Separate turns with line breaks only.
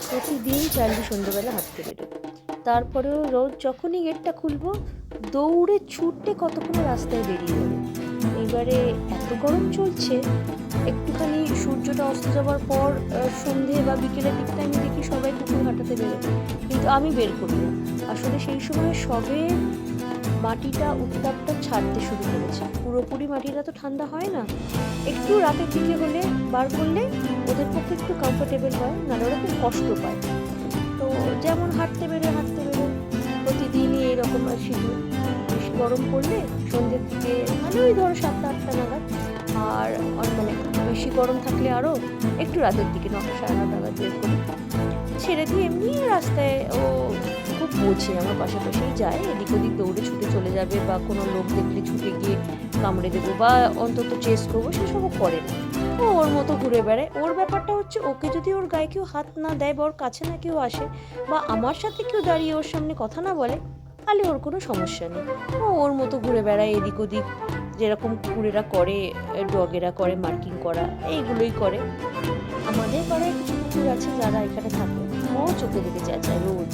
প্রতিদিন চার্লি সন্ধ্যেবেলা হাঁটতে বেরোয়। তারপরেও রোজ যখনই গেটটা খুলবো দৌড়ে ছুটে কতক্ষণ রাস্তায় বেরিয়ে যাবে। এবারে এত গরম চলছে, একটুখানি সূর্যটা অস্ত যাওয়ার পর সন্ধে বা বিকেলের দিকটা আমি দেখি সবাই কুকুর হাঁটাতে বেরোয়, কিন্তু আমি বের করি না। আসলে সেই সময় সবে মাটিটা উত্তাপটা ছাড়তে শুরু করেছে, পুরোপুরি মাটিটা তো ঠান্ডা হয় না। একটু রাতের দিকে হলে বার করলে ওদের পক্ষে একটু কমফোর্টেবল হয়, নাহলে ওরা খুব কষ্ট পায়। তো যেমন হাঁটতে বেরোয় প্রতিদিনই এইরকম শুধু বেশি গরম পড়লে সন্ধ্যের দিকে মানে ওই ধরো 7টা 8টা নাগাদ, আর মানে বেশি গরম থাকলে আরও একটু রাতের দিকে 9টা সাড়ে 9টা নাগাদ বের করি। ছেড়ে দিয়ে এমনি রাস্তায় ও খুব বোঝে, আমার পাশাপাশিই যায়, এদিক ওদিক দৌড়ে ছুটে চলে যাবে, বা কোনো লোক দেখলে ছুটে গিয়ে কামড়ে দেবো বা অন্তত চেস করবো সেসবও করে না। ও ওর মতো ঘুরে বেড়ায়। ওর ব্যাপারটা হচ্ছে, ওকে যদি ওর গায়ে কেউ হাত না দেয় বা ওর কাছে না কেউ আসে বা আমার সাথে কেউ দাঁড়িয়ে ওর সামনে কথা না বলে, তাহলে ওর কোনো সমস্যা নেই। ও ওর মতো ঘুরে বেড়ায় এদিক ওদিক, যেরকম কুকুরেরা করে, ডগেরা করে মার্কিং করা, এইগুলোই করে। আমাদের পাড়ায় কিছু কুকুর আছে যারা এখানে থাকে, ও চোখে দেখে চেঁচায় রোজ।